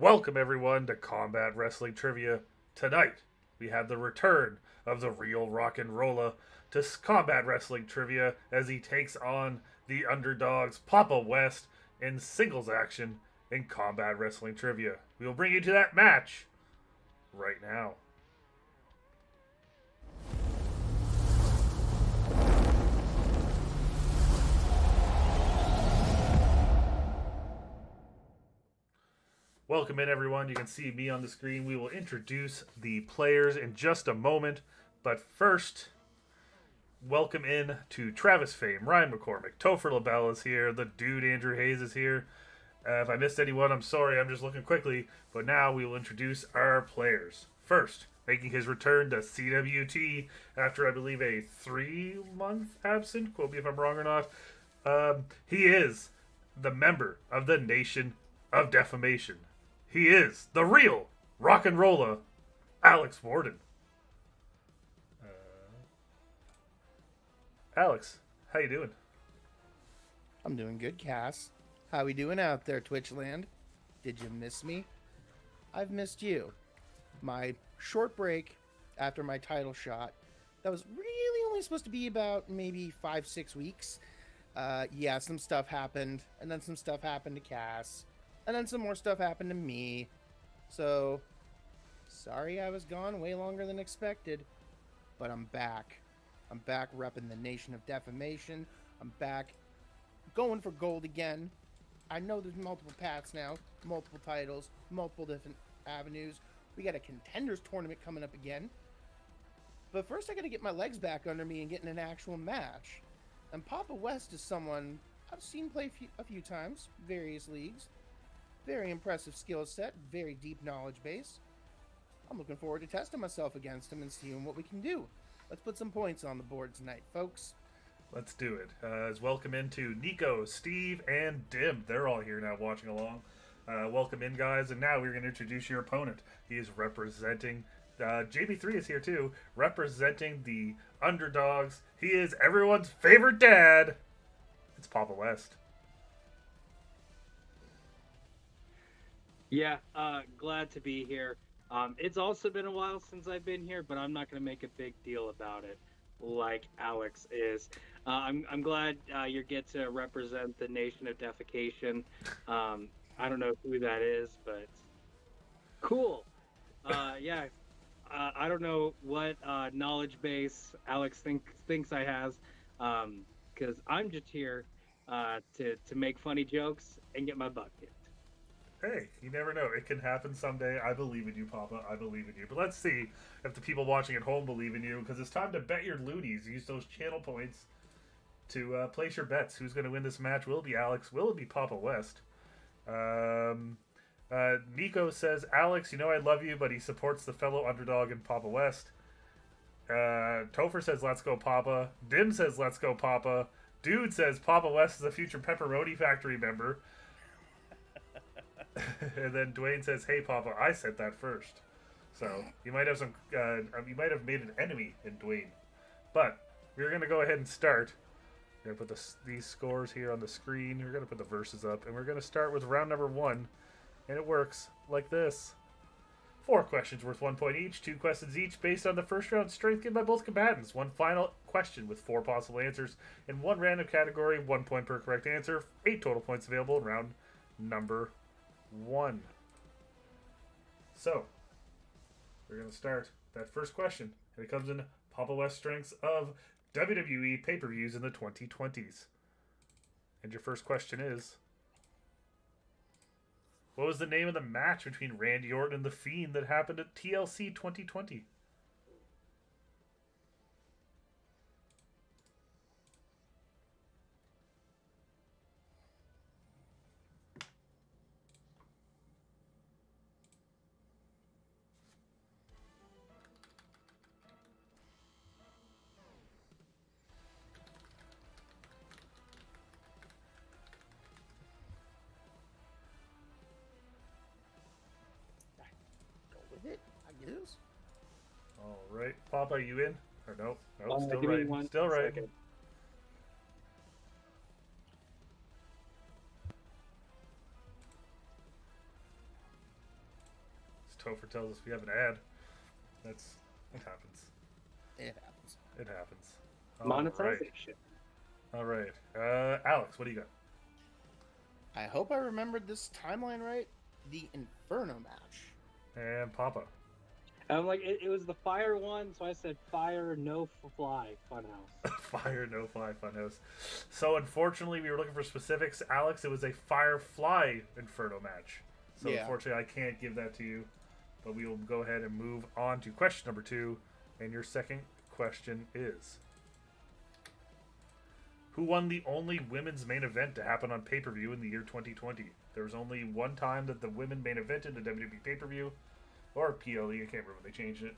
Welcome everyone to Combat Wrestling Trivia. Tonight, we have the return of the real rock and roller to Combat Wrestling Trivia as he takes on the underdogs Papa West in singles action in Combat Wrestling Trivia. We will bring you to that match right now. Welcome in, everyone. You can see me on the screen. We will introduce the players in just a moment. But first, welcome in to Travis Fame, Ryan McCormick, Topher LaBelle is here, the dude Andrew Hayes is here. If I missed anyone, I'm sorry. I'm just looking quickly. But now we will introduce our players. First, making his return to CWT after, I believe, a 3-month absence. Quote me if I'm wrong or not. He is the member of the Nation of Defamation. He is the real rock and roller, Alex Worden. Alex, how you doing? I'm doing good, Cass. How we doing out there, Twitchland? Did you miss me? I've missed you. My short break after my title shot, that was really only supposed to be about maybe 5-6 weeks. Yeah, some stuff happened, and then some stuff happened to Cass. And then some more stuff happened to me. So, sorry I was gone way longer than expected. But I'm back. I'm back repping the Nation of Defamation. I'm back going for gold again. I know there's multiple paths now, multiple titles, multiple different avenues. We got a contenders tournament coming up again. But first I got to get my legs back under me and get in an actual match. And Papa West is someone I've seen play a few times, various leagues. Very impressive skill set, very deep knowledge base. I'm looking forward to testing myself against him and seeing what we can do. Let's put some points on the board tonight, folks. Let's do it. As welcome into Nico, Steve, and Dim. They're all here now watching along. Welcome in, guys. And now we're going to introduce your opponent. He is representing... JB3 is here, too. Representing the underdogs. He is everyone's favorite dad. It's Papa West. Yeah, glad to be here. It's also been a while since I've been here, but I'm not going to make a big deal about it like Alex is. I'm glad you get to represent the Nation of Defecation. I don't know who that is, but cool. Yeah, I don't know what knowledge base Alex thinks I has, because I'm just here to make funny jokes and get my butt kicked. Hey, you never know. It can happen someday. I believe in you, Papa. I believe in you. But let's see if the people watching at home believe in you, because it's time to bet your loonies. Use those channel points to place your bets. Who's going to win this match? Will it be Alex? Will it be Papa West? Nico says, Alex, you know I love you, but he supports the fellow underdog in Papa West. Topher says, let's go, Papa. Dim says, let's go, Papa. Dude says, Papa West is a future Pepperoni Factory member. And then Dwayne says, "Hey, Papa, I said that first." So you might have some. You might have made an enemy in Dwayne. But we're gonna go ahead and start. We're gonna put these scores here on the screen. We're gonna put the verses up, and we're gonna start with round number 1, and it works like this: 4 questions worth 1 point each. 2 questions each based on the first round strength given by both combatants. 1 final question with 4 possible answers in 1 random category. 1 point per correct answer. 8 total points available in round number 1. So, we're going to start that first question. And it comes in Papa West strengths of WWE pay-per-views in the 2020s. And your first question is, what was the name of the match between Randy Orton and The Fiend that happened at TLC 2020? It, I guess. All right. Papa, are you in? Or no? No, still Give me right. one Still right. second. Topher tells us we have an ad. It happens. It happens. It happens. Monetization. All right. Alex, what do you got? I hope I remembered this timeline right. The Inferno match. And Papa. I'm like, it was the fire one, so I said fire, no fly, funhouse. Fire, no fly, funhouse. So unfortunately, we were looking for specifics. Alex, it was a Firefly Inferno match. So Yeah. unfortunately, I can't give that to you. But we will go ahead and move on to question number 2. And your second question is: who won the only women's main event to happen on pay-per-view in the year 2020? There was only one time that the women main evented a WWE pay-per-view, or PLE, I can't remember when they changed it,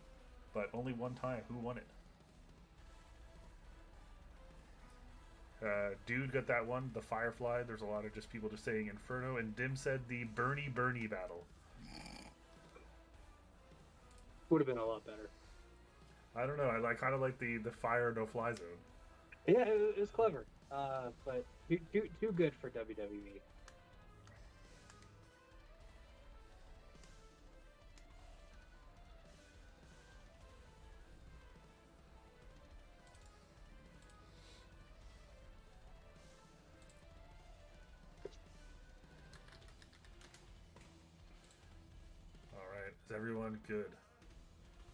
but only one time. Who won it? Dude got that one, the Firefly. There's a lot of just people just saying Inferno, and Dim said the Bernie battle. Would have been a lot better. I don't know. I kind of like the fire no fly zone. Yeah, it was clever, but too good for WWE. All right, is everyone good?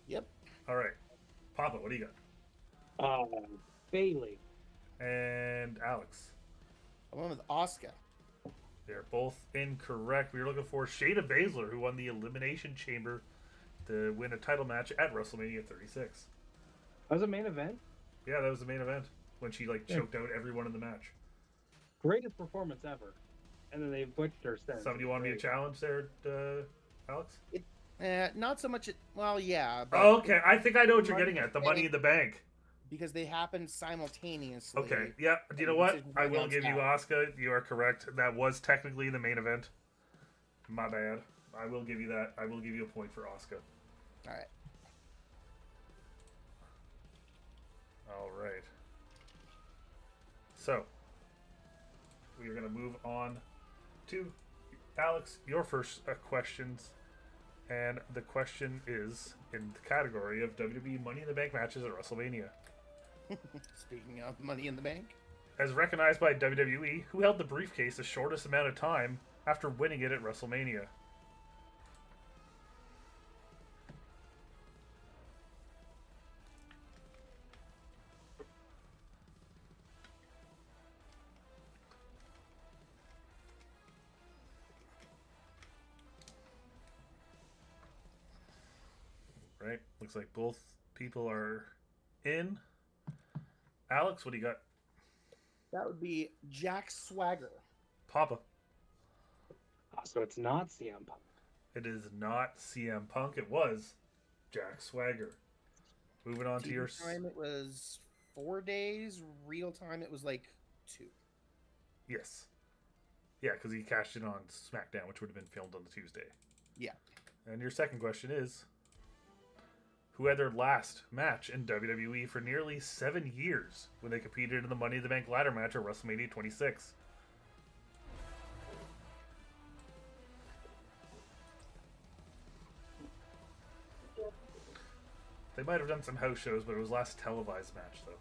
Yep. All right, Papa, what do you got? Bailey. And Alex. I went with Asuka. They're both incorrect. We were looking for Shayna Baszler, who won the Elimination Chamber to win a title match at WrestleMania 36. That was a main event. Yeah, that was the main event when she choked out everyone in the match. Greatest performance ever. And then they butchered her since. Somebody want me to challenge there, Alex? Not so much. Well, yeah. But Oh, okay. I think I know what you're getting at. The Money in the Bank. Because they happened simultaneously. Okay. Yeah. Do you know what? I will give you Asuka. You are correct. That was technically the main event. My bad. I will give you that. I will give you a point for Asuka. All right. All right. So, we are going to move on to Alex, your first questions. And the question is in the category of WWE Money in the Bank matches at WrestleMania. Speaking of Money in the Bank. As recognized by WWE, who held the briefcase the shortest amount of time after winning it at WrestleMania? Right? Looks like both people are in. Alex, what do you got? That would be Jack Swagger. Papa. So it's not CM Punk. It is not CM Punk. It was Jack Swagger. Moving on to your... time it was 4 days. Real time it was like 2. Yes. Yeah, because he cashed in on SmackDown, which would have been filmed on the Tuesday. Yeah. And your second question is, who had their last match in WWE for nearly 7 years when they competed in the Money in the Bank ladder match at WrestleMania 26? They might have done some house shows, but it was last televised match, though.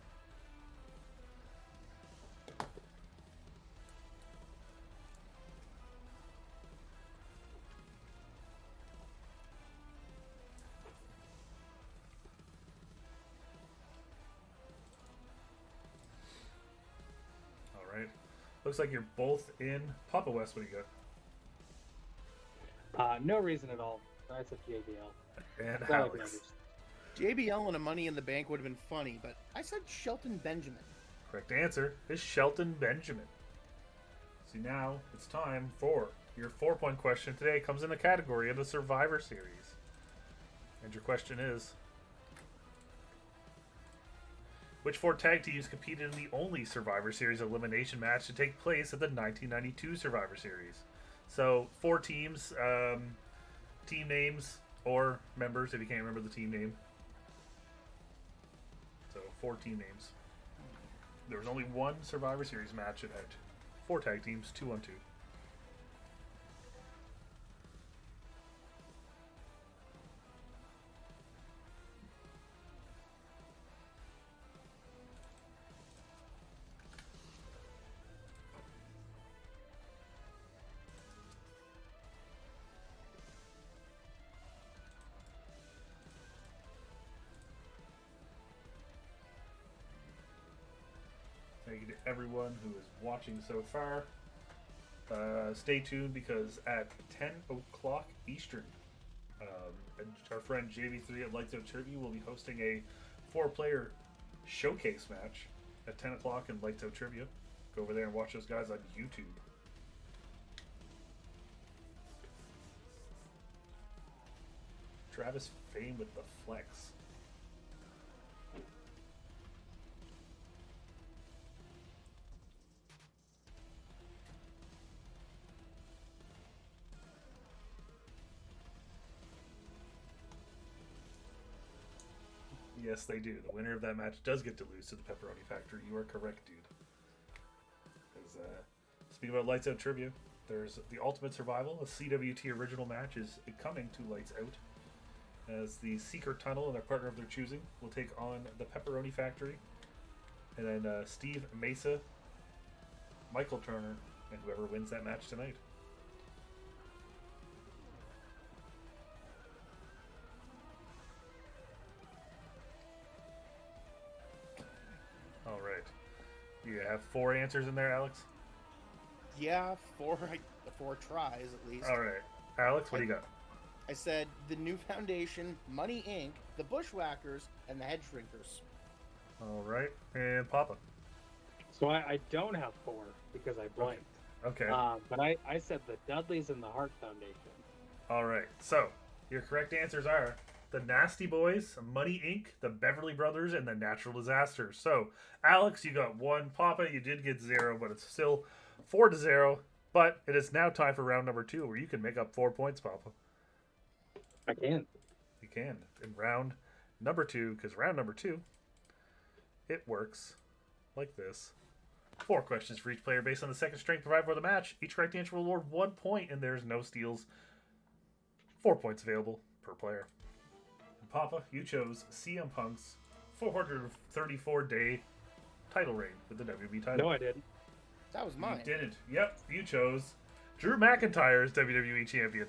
Alright. Looks like you're both in. Papa West, what do you got? No reason at all. I said JBL. And I like Alex. numbers. JBL and a Money in the Bank would have been funny, but I said Shelton Benjamin. Correct answer is Shelton Benjamin. See, now it's time for your 4-point question today. Comes in the category of the Survivor Series. And your question is, which 4 tag teams competed in the only Survivor Series elimination match to take place at the 1992 Survivor Series? So 4 teams, team names, or members if you can't remember the team name. So 4 team names. There was only one Survivor Series match that had 4 tag teams, 2-on-2. everyone who is watching so far. Stay tuned because at 10 o'clock Eastern, our friend JV3 at Lights Out Trivia will be hosting a 4-player showcase match at 10 o'clock in Lights Out Trivia. Go over there and watch those guys on YouTube. Travis Fame with the flex. Yes, they do. The winner of that match does get to lose to the Pepperoni Factory. You are correct, dude. Because, speaking about Lights Out Trivia, there's the Ultimate Survival, a CWT original match, is coming to Lights Out. As the Secret Tunnel and their partner of their choosing will take on the Pepperoni Factory. And then Steve Mesa, Michael Turner, and whoever wins that match tonight. All right. You have 4 answers in there, Alex? Yeah, 4 tries at least. All right. Alex, what do you got? I said the New Foundation, Money Inc., the Bushwhackers, and the Head Shrinkers. All right. And Papa? So I don't have 4 because I blanked. Okay. But I said the Dudleys and the Hart Foundation. All right. So, your correct answers are the Nasty Boys, Money Inc., the Beverly Brothers, and the Natural Disasters. So, Alex, you got 1. Papa, you did get 0, but it's still 4-0. But it is now time for round number 2, where you can make up 4 points, Papa. I can. You can. In round number 2, because round number 2, it works like this. 4 questions for each player based on the second strength provided for the match. Each correct answer will award 1 point, and there's no steals. 4 points available per player. And Papa, you chose CM Punk's 434-day title reign with the WWE title. No, I didn't. That was mine. You didn't. Yep, you chose Drew McIntyre as WWE Champion.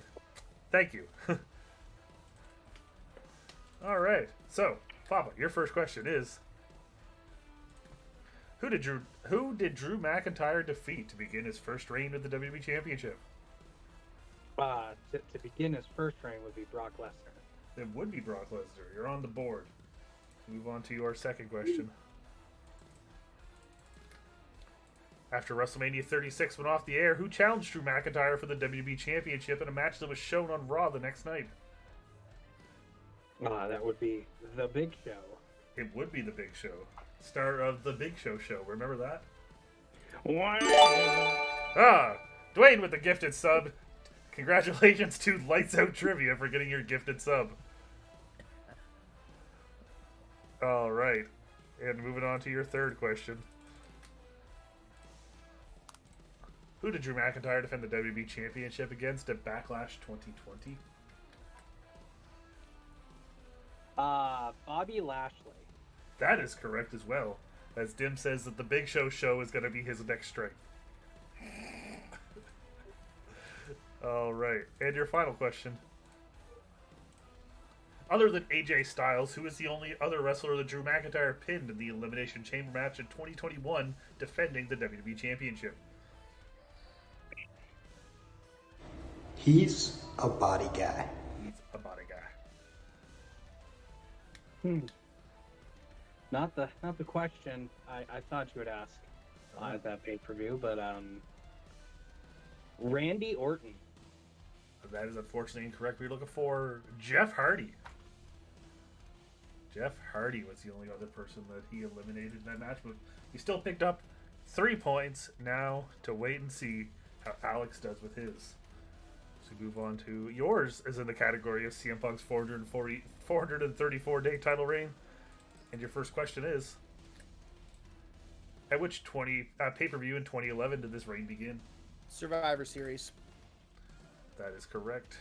Thank you. All right. So, Papa, your first question is: Who did Drew McIntyre defeat to begin his first reign with the WWE Championship? To begin his first reign would be Brock Lesnar. It would be Brock Lesnar. You're on the board. Move on to your second question. After WrestleMania 36 went off the air, who challenged Drew McIntyre for the WWE Championship in a match that was shown on Raw the next night? That would be The Big Show. It would be The Big Show. Star of The Big Show show. Remember that? Wow. Dwayne with the gifted sub. Congratulations to Lights Out Trivia for getting your gifted sub. All right. And moving on to your third question. Who did Drew McIntyre defend the WWE Championship against at Backlash 2020? Bobby Lashley. That is correct as well, as Dim says that the Big Show show is going to be his next strength. All right, and your final question. Other than AJ Styles, who is the only other wrestler that Drew McIntyre pinned in the Elimination Chamber match in 2021 defending the WWE Championship? He's a body guy. He's a body guy. Not the question I thought you would ask at that pay-per-view, but Randy Orton. That is unfortunately incorrect. We're looking for Jeff Hardy. Jeff Hardy was the only other person that he eliminated in that match, but he still picked up 3 points. Now to wait and see how Alex does with his. So move on to yours is in the category of CM Punk's 434-day title reign. And your first question is, at which pay-per-view in 2011 did this reign begin? Survivor Series. That is correct.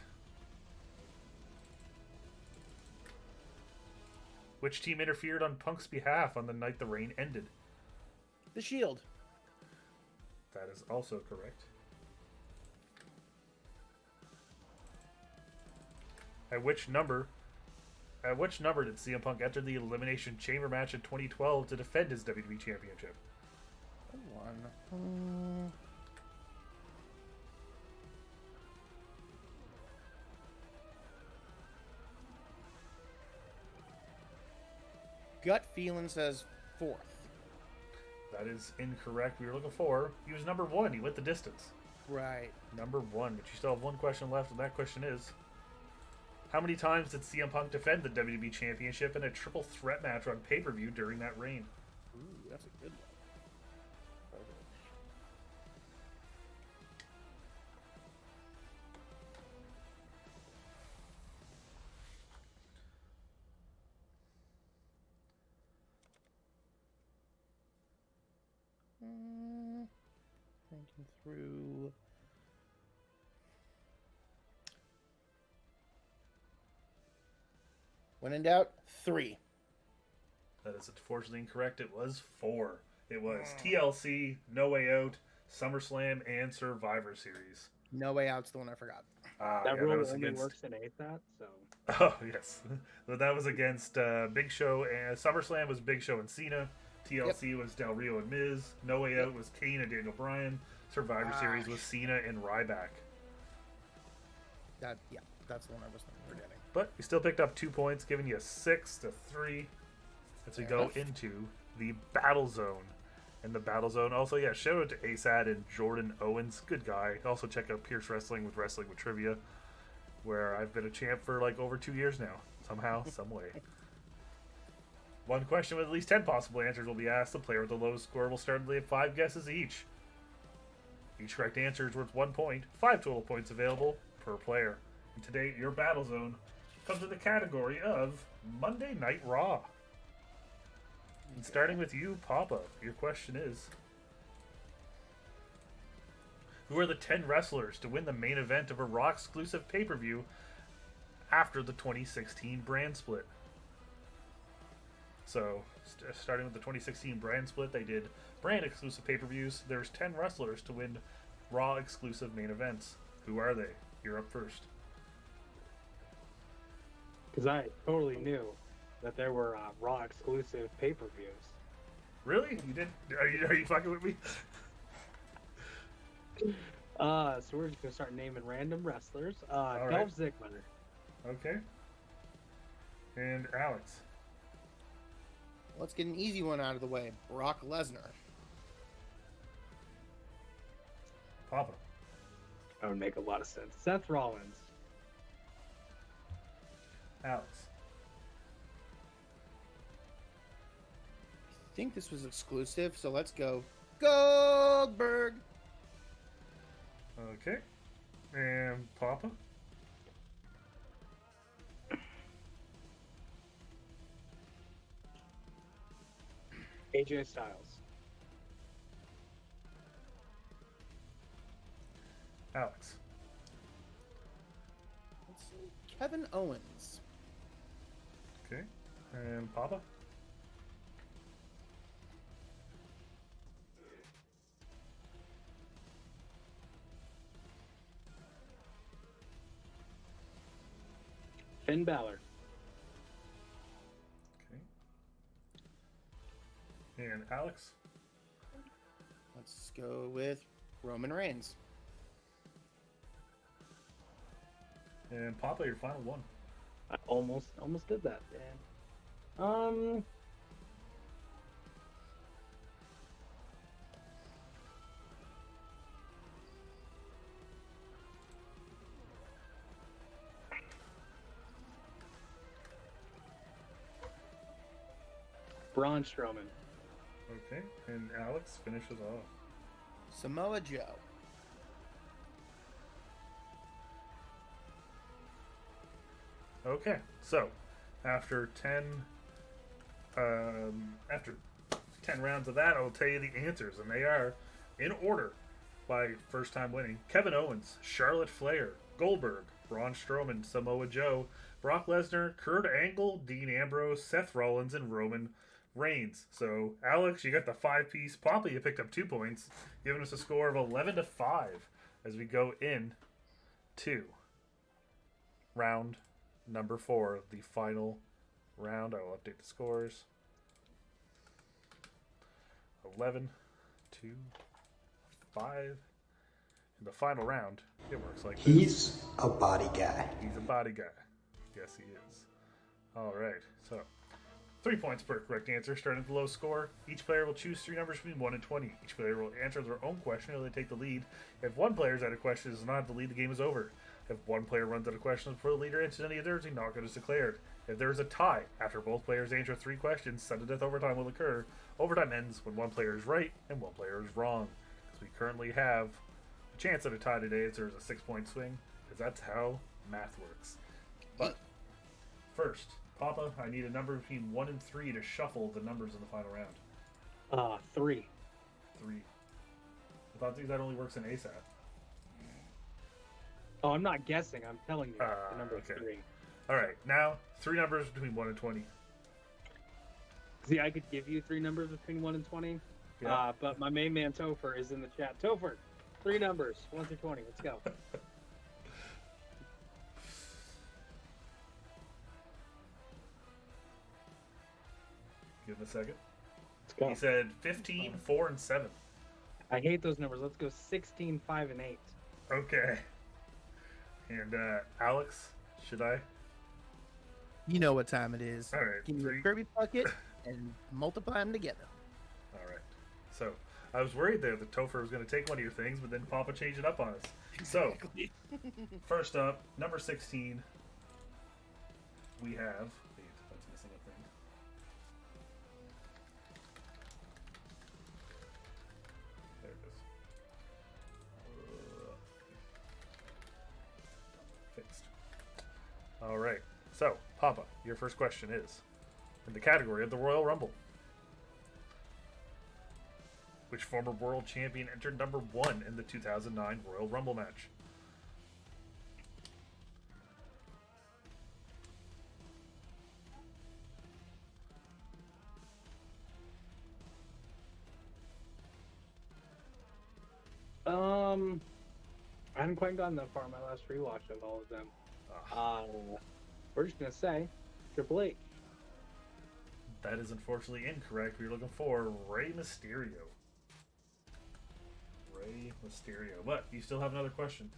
Which team interfered on Punk's behalf on the night the reign ended? The Shield. That is also correct. At which number did CM Punk enter the Elimination Chamber match in 2012 to defend his WWE Championship? One. Gut feeling says fourth. That is incorrect. We were looking for. He was number 1. He went the distance. Right. Number 1. But you still have one question left, and that question is: how many times did CM Punk defend the WWE Championship in a triple threat match on pay-per-view during that reign? Ooh, that's a good one. Thinking through. When in doubt, 3. That is unfortunately incorrect. It was 4. It was TLC, No Way Out, SummerSlam, and Survivor Series. No Way Out's the one I forgot. That rule only works in ASAP, so. Oh, yes. But that was against Big Show, and SummerSlam was Big Show and Cena. TLC was Del Rio and Miz. No Way Out was Kane and Daniel Bryan. Survivor Series was Cena and Ryback. That's the one I was forgetting. But you still picked up 2 points, giving you 6-3 as we go into the Battle Zone. And the Battle Zone, also, yeah, shout out to ASAD and Jordan Owens. Good guy. Also check out Pierce Wrestling with Trivia, where I've been a champ for like over 2 years now. Somehow, some way. One question with at least 10 possible answers will be asked. The player with the lowest score will start to have 5 guesses each. Each correct answer is worth 1 point. 5 total points available per player. And today, your Battle Zone comes in the category of Monday Night Raw. And starting with you, Papa, your question is: who are the 10 wrestlers to win the main event of a Raw exclusive pay-per-view after the 2016 brand split? So, starting with the 2016 brand split, they did brand exclusive pay-per-views. There's 10 wrestlers to win Raw exclusive main events. Who are they? You're up first. Because I totally knew that there were Raw exclusive pay-per-views. Really? You did? Are you fucking with me? So we're just gonna start naming random wrestlers. Dolph right. Ziggler. Okay. And Alex. Let's get an easy one out of the way. Brock Lesnar. Papa. That would make a lot of sense. Seth Rollins. Alex. I think this was exclusive, so let's go Goldberg. Okay. And Papa. AJ Styles. Alex. Let's see. Kevin Owens. Okay. And Papa. Finn Balor. Okay. And Alex. Let's go with Roman Reigns. And Papa, your final one. I almost did that, Dan. Braun Strowman. Okay. And Alex finishes off. Samoa Joe. Okay, so after 10 rounds of that, I'll tell you the answers, and they are in order by first time winning: Kevin Owens, Charlotte Flair, Goldberg, Braun Strowman, Samoa Joe, Brock Lesnar, Kurt Angle, Dean Ambrose, Seth Rollins, and Roman Reigns. So Alex, you got the 5-piece. Papa, you picked up 2 points, giving us a score of 11-5 as we go in to round number 4, the final round. I will update the scores. 11-5. 2, 5. In the final round, it works like this. He's a body guy. He's a body guy. Yes, he is. All right, so 3 points per correct answer, starting at the low score. Each player will choose 3 numbers between 1 and 20. Each player will answer their own question until they take the lead. If one player's out of question does not have the lead, the game is over. If one player runs out of questions before the leader answers any of theirs, a knockout is declared. If there is a tie after both players answer 3 questions, sudden death overtime will occur. Overtime ends when one player is right and one player is wrong. Because we currently have a chance at a tie today, as there's a 6-point swing, because that's how math works. But first, Papa, I need a number between 1 and 3 to shuffle the numbers in the final round. 3. 3. I thought that only works in ASAP. Oh, I'm not guessing. I'm telling you. The number okay. 3. All right, now 3 numbers between 1 and 20. See, I could give you 3 numbers between 1 and 20, Yeah. but my main man Topher is in the chat. Topher, 3 numbers, 1 through 20. Let's go. Give him a second. Let's go. He said 15, 4, and 7. I hate those numbers. Let's go 16, 5, and 8. Okay. And Alex, should I? You know what time it is. All right. Give me 3. a Kirby bucket and multiply them together. All right. So I was worried there that Topher was going to take one of your things, but then Papa changed it up on us. So first up, number 16, we have. Wait, that's missing a thing. There it is. Fixed. All right. So, Papa, your first question is in the category of the Royal Rumble. Which former world champion entered number 1 in the 2009 Royal Rumble match? I haven't quite gotten that far in my last rewatch of all of them. We're just gonna say Triple H. That is unfortunately incorrect. We're looking for Rey Mysterio. Rey Mysterio. But you still have another question.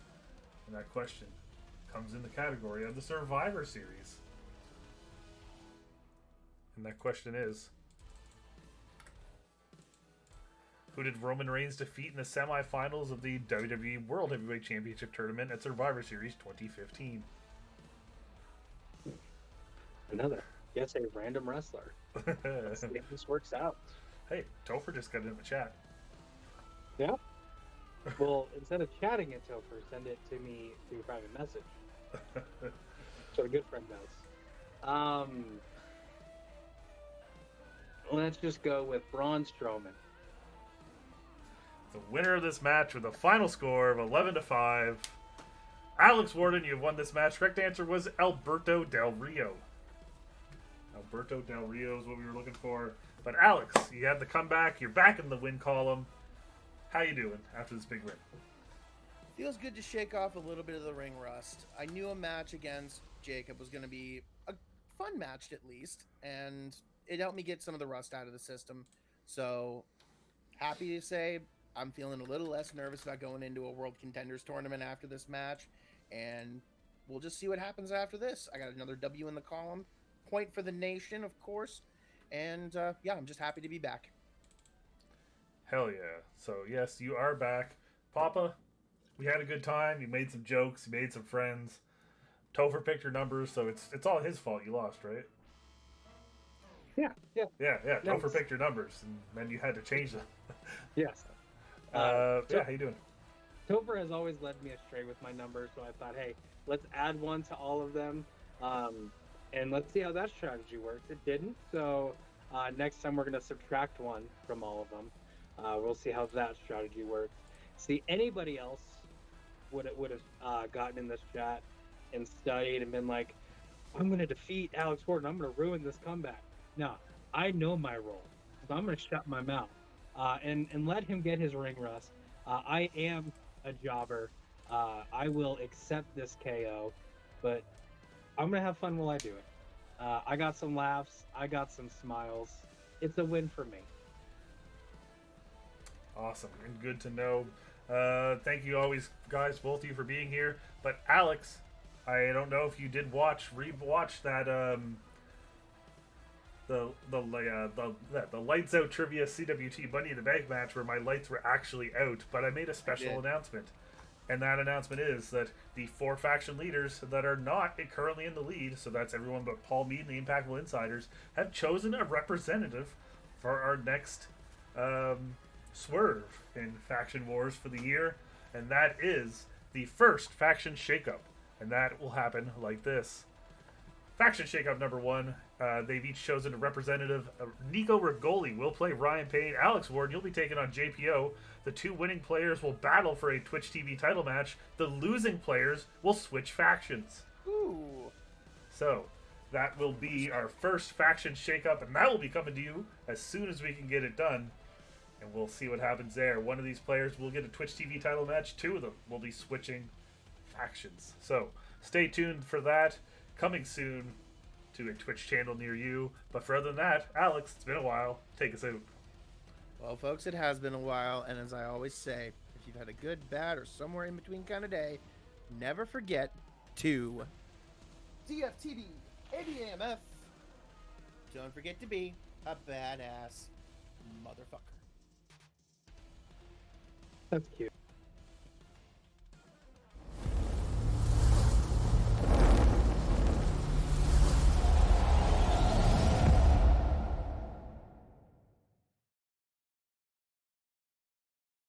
And that question comes in the category of the Survivor Series. And that question is, who did Roman Reigns defeat in the semifinals of the WWE World Heavyweight Championship Tournament at Survivor Series 2015? Another. Yes, a random wrestler. Let's see if this works out. Hey, Topher just got it in the chat. Yeah. Well, instead of chatting it, Topher, send it to me through private message. That's what a good friend does. Let's just go with Braun Strowman. The winner of this match with a final score of 11-5. Alex Worden, you have won this match. Correct answer was Alberto Del Rio. Alberto Del Rio is what we were looking for. But Alex, you had the comeback. You're back in the win column. How you doing after this big win? Feels good to shake off a little bit of the ring rust. I knew a match against Jacob was going to be a fun match at least, and it helped me get some of the rust out of the system. So happy to say I'm feeling a little less nervous about going into a World Contenders tournament after this match, and we'll just see what happens after this. I got another W in the column. Point for the nation, of course. And yeah, I'm just happy to be back. Hell yeah. So yes, you are back. Papa, we had a good time. You made some jokes. You made some friends. Topher picked your numbers, so it's all his fault you lost, right? Yeah. Yeah. Nice. Topher picked your numbers, and then you had to change them. Yes. Yeah, how you doing? Topher has always led me astray with my numbers, so I thought, hey, let's add one to all of them, and let's see how that strategy works. It didn't, so next time we're going to subtract one from all of them. We'll see how that strategy works. See, anybody else would have gotten in this chat and studied and been like, I'm going to defeat Alex Worden. I'm going to ruin this comeback. No, I know my role, so I'm going to shut my mouth and let him get his ring rust. I am a jobber. I will accept this KO, but I'm going to have fun while I do it. I got some laughs. I got some smiles. It's a win for me. Awesome and good to know. Thank you always, guys, both of you for being here. But Alex, I don't know if you did rewatch that the lights out trivia CWT Money in the Bank match where my lights were actually out, but I made a special announcement. And that announcement is that the 4 faction leaders that are not currently in the lead, so that's everyone but Paul Mead and the Impactful Insiders, have chosen a representative for our next swerve in Faction Wars for the year, and that is the first faction shakeup, and that will happen like this. Faction shakeup number 1, they've each chosen a representative. Nico Rigoli will play Ryan Payne. Alex Worden, you'll be taking on JPO. The 2 winning players will battle for a Twitch TV title match. The losing players will switch factions. Ooh. So, that will be our first faction shakeup, and that will be coming to you as soon as we can get it done. And we'll see what happens there. One of these players will get a Twitch TV title match. 2 of them will be switching factions. So, stay tuned for that. Coming soon to a Twitch channel near you. But for other than that, Alex, it's been a while. Take us out. Well, folks, it has been a while, and as I always say, if you've had a good, bad, or somewhere in between kind of day, never forget to DFTD ADAMF. Don't forget to be a badass motherfucker. That's cute.